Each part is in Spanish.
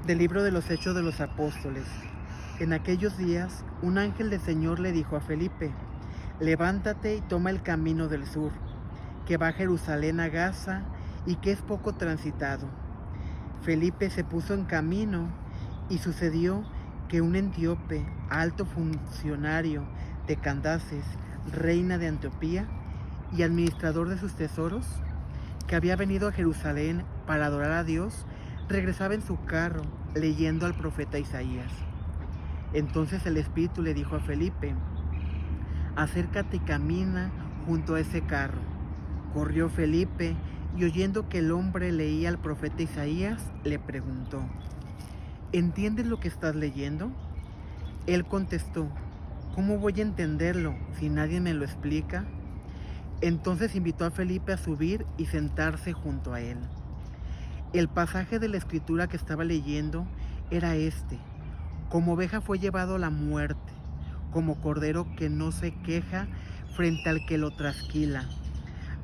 Del libro de los Hechos de los Apóstoles. En aquellos días, un ángel del Señor le dijo a Felipe: levántate y toma el camino del sur, que va a Jerusalén a Gaza y que es poco transitado. Felipe se puso en camino y sucedió que un etíope, alto funcionario de Candaces, reina de Etiopía, y administrador de sus tesoros, que había venido a Jerusalén para adorar a Dios, regresaba en su carro leyendo al profeta Isaías. Entonces el Espíritu le dijo a Felipe: acércate y camina junto a ese carro. Corrió Felipe y oyendo que el hombre leía al profeta Isaías, le preguntó: ¿entiendes lo que estás leyendo? Él contestó: ¿cómo voy a entenderlo si nadie me lo explica? Entonces invitó a Felipe a subir y sentarse junto a él. El pasaje de la escritura que estaba leyendo era este: como oveja fue llevado a la muerte, como cordero que no se queja frente al que lo trasquila.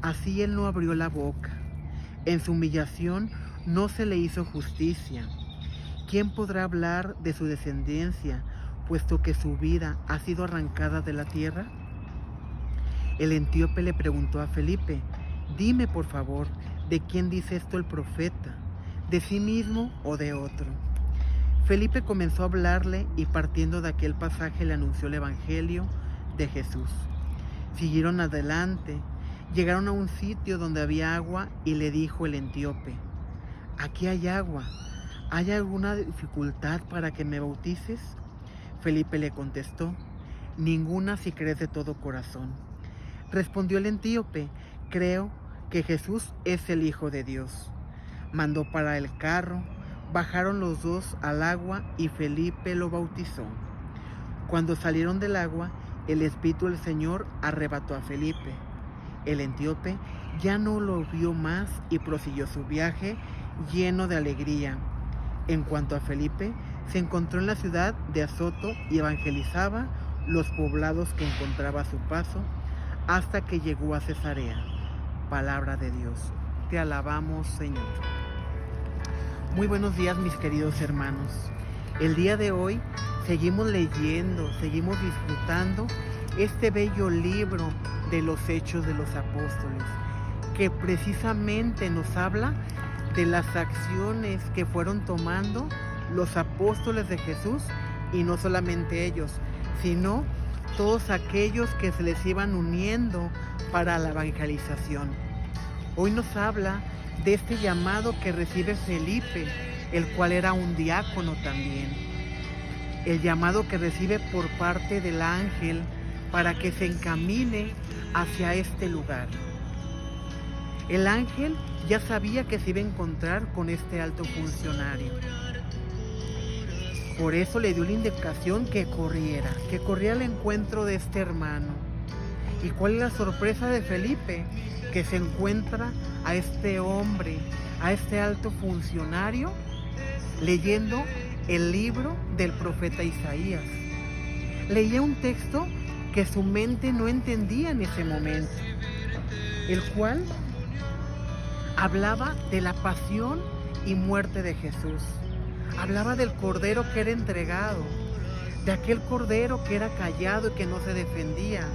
Así él no abrió la boca. En su humillación no se le hizo justicia. ¿Quién podrá hablar de su descendencia, puesto que su vida ha sido arrancada de la tierra? El etíope le preguntó a Felipe: dime por favor, ¿de quién dice esto el profeta? ¿De sí mismo o de otro? Felipe comenzó a hablarle y partiendo de aquel pasaje le anunció el evangelio de Jesús. Siguieron adelante, llegaron a un sitio donde había agua y le dijo el etíope: aquí hay agua, ¿hay alguna dificultad para que me bautices? Felipe le contestó: ninguna si crees de todo corazón. Respondió el etíope: creo que Jesús es el Hijo de Dios. Mandó parar el carro, bajaron los dos al agua y Felipe lo bautizó. Cuando salieron del agua, el Espíritu del Señor arrebató a Felipe. El etíope ya no lo vio más y prosiguió su viaje lleno de alegría. En cuanto a Felipe, se encontró en la ciudad de Azoto y evangelizaba los poblados que encontraba a su paso hasta que llegó a Cesarea. Palabra de Dios. Te alabamos, Señor. Muy buenos días, mis queridos hermanos. El día de hoy seguimos leyendo, seguimos disfrutando este bello libro de los Hechos de los Apóstoles, que precisamente nos habla de las acciones que fueron tomando los apóstoles de Jesús, y no solamente ellos, sino todos aquellos que se les iban uniendo para la evangelización. Hoy nos habla de este llamado que recibe Felipe, el cual era un diácono también. El llamado que recibe por parte del ángel para que se encamine hacia este lugar. El ángel ya sabía que se iba a encontrar con este alto funcionario. Por eso le dio la indicación que corriera al encuentro de este hermano. ¿Y cuál es la sorpresa de Felipe? Que se encuentra a este hombre, a este alto funcionario, leyendo el libro del profeta Isaías. Leía un texto que su mente no entendía en ese momento, el cual hablaba de la pasión y muerte de Jesús. Hablaba del cordero que era entregado, de aquel cordero que era callado y que no se defendía,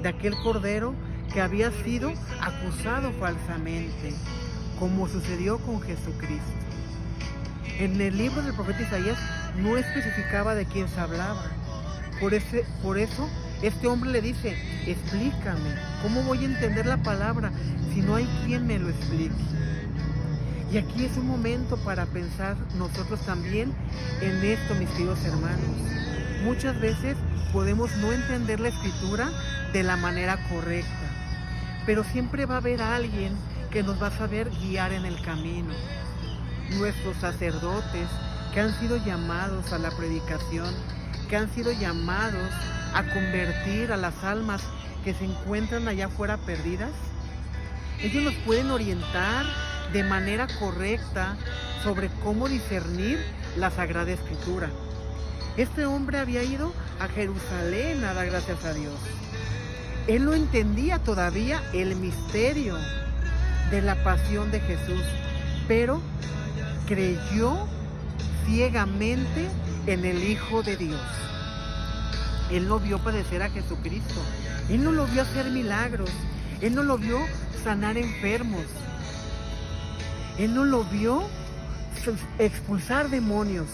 de aquel cordero que había sido acusado falsamente, como sucedió con Jesucristo. En el libro del profeta Isaías no especificaba de quién se hablaba. Por eso este hombre le dice: explícame, ¿cómo voy a entender la palabra si no hay quien me lo explique? Y aquí es un momento para pensar nosotros también en esto, mis queridos hermanos. Muchas veces podemos no entender la escritura de la manera correcta, pero siempre va a haber alguien que nos va a saber guiar en el camino. Nuestros sacerdotes que han sido llamados a la predicación, que han sido llamados a convertir a las almas que se encuentran allá afuera perdidas, ellos nos pueden orientar de manera correcta sobre cómo discernir la Sagrada Escritura. Este hombre había ido a Jerusalén a dar gracias a Dios. Él no entendía todavía el misterio de la pasión de Jesús, pero creyó ciegamente en el Hijo de Dios. Él no vio padecer a Jesucristo. Él no lo vio hacer milagros. Él no lo vio sanar enfermos. Él no lo vio expulsar demonios.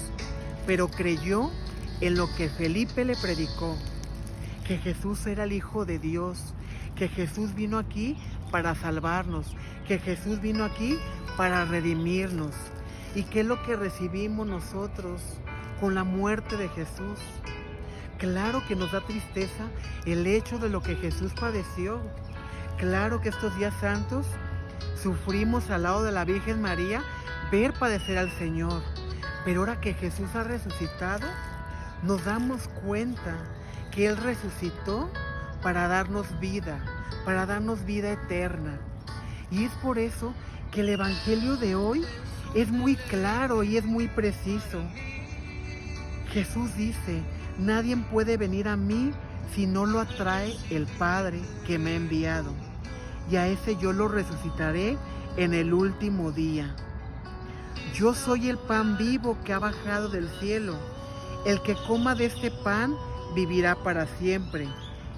Pero creyó en lo que Felipe le predicó. Que Jesús era el Hijo de Dios. Que Jesús vino aquí para salvarnos. Que Jesús vino aquí para redimirnos. ¿Y qué es lo que recibimos nosotros con la muerte de Jesús? Claro que nos da tristeza el hecho de lo que Jesús padeció. Claro que estos días santos sufrimos al lado de la Virgen María ver padecer al Señor. Pero ahora que Jesús ha resucitado, nos damos cuenta que Él resucitó para darnos vida eterna. Y es por eso que el Evangelio de hoy es muy claro y es muy preciso. Jesús dice: nadie puede venir a mí si no lo atrae el Padre que me ha enviado, y a ese yo lo resucitaré en el último día. Yo soy el pan vivo que ha bajado del cielo. El que coma de este pan vivirá para siempre,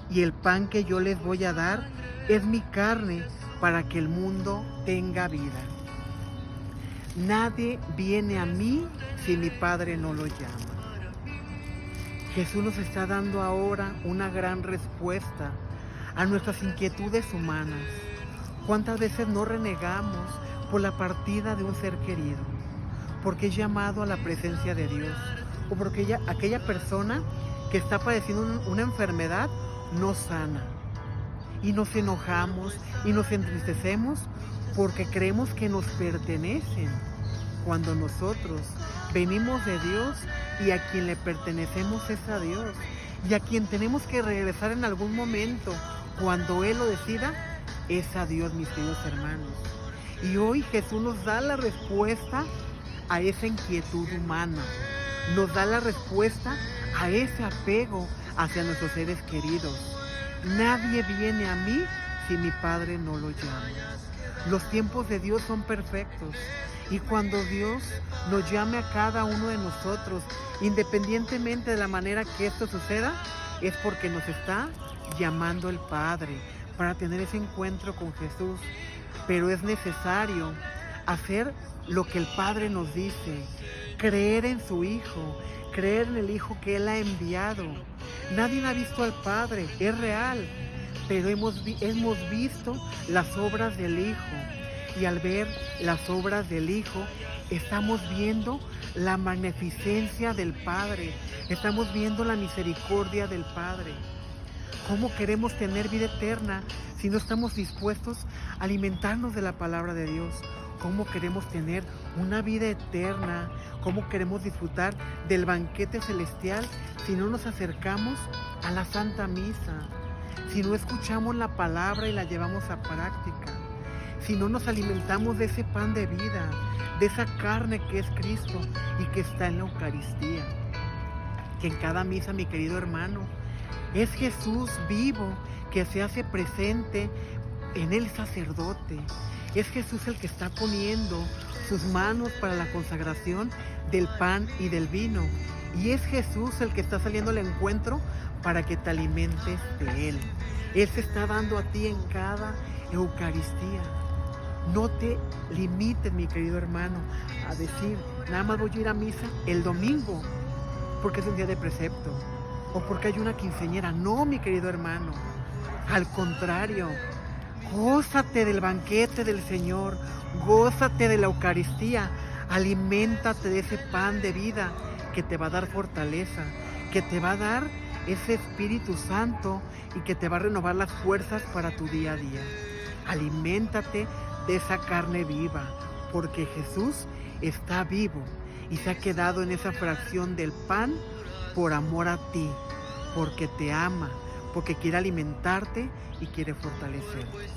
y el pan que yo les voy a dar es mi carne para que el mundo tenga vida. Nadie viene a mí si mi Padre no lo llama. Jesús nos está dando ahora una gran respuesta a nuestras inquietudes humanas. ¿Cuántas veces no renegamos por la partida de un ser querido? Porque es llamado a la presencia de Dios. O porque aquella persona que está padeciendo una enfermedad no sana. Y nos enojamos y nos entristecemos porque creemos que nos pertenecen. Cuando nosotros venimos de Dios y a quien le pertenecemos es a Dios. Y a quien tenemos que regresar en algún momento, cuando Él lo decida, es a Dios, mis queridos hermanos. Y hoy Jesús nos da la respuesta a esa inquietud humana. Nos da la respuesta a ese apego hacia nuestros seres queridos. Nadie viene a mí si mi Padre no lo llama. Los tiempos de Dios son perfectos. Y cuando Dios nos llame a cada uno de nosotros, independientemente de la manera que esto suceda, es porque nos está llamando el Padre para tener ese encuentro con Jesús. Pero es necesario hacer lo que el Padre nos dice, creer en su Hijo, creer en el Hijo que Él ha enviado. Nadie ha visto al Padre, es real, pero hemos visto las obras del Hijo. Y al ver las obras del Hijo, estamos viendo la magnificencia del Padre, estamos viendo la misericordia del Padre. ¿Cómo queremos tener vida eterna si no estamos dispuestos a alimentarnos de la palabra de Dios? ¿Cómo queremos tener una vida eterna? ¿Cómo queremos disfrutar del banquete celestial si no nos acercamos a la Santa Misa? Si no escuchamos la palabra y la llevamos a práctica. Si no nos alimentamos de ese pan de vida, de esa carne que es Cristo y que está en la Eucaristía. Que en cada misa, mi querido hermano, es Jesús vivo que se hace presente en el sacerdote. Es Jesús el que está poniendo sus manos para la consagración del pan y del vino. Y es Jesús el que está saliendo al encuentro para que te alimentes de Él. Él se está dando a ti en cada Eucaristía. No te limites, mi querido hermano, a decir, nada más voy a ir a misa el domingo, porque es un día de precepto, o porque hay una quinceañera. No, mi querido hermano, al contrario, gózate del banquete del Señor, gózate de la Eucaristía, aliméntate de ese pan de vida que te va a dar fortaleza, que te va a dar ese Espíritu Santo y que te va a renovar las fuerzas para tu día a día. Aliméntate de esa carne viva, porque Jesús está vivo y se ha quedado en esa fracción del pan por amor a ti, porque te ama, porque quiere alimentarte y quiere fortalecerte.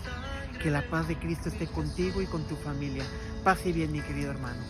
Que la paz de Cristo esté contigo y con tu familia. Paz y bien, mi querido hermano.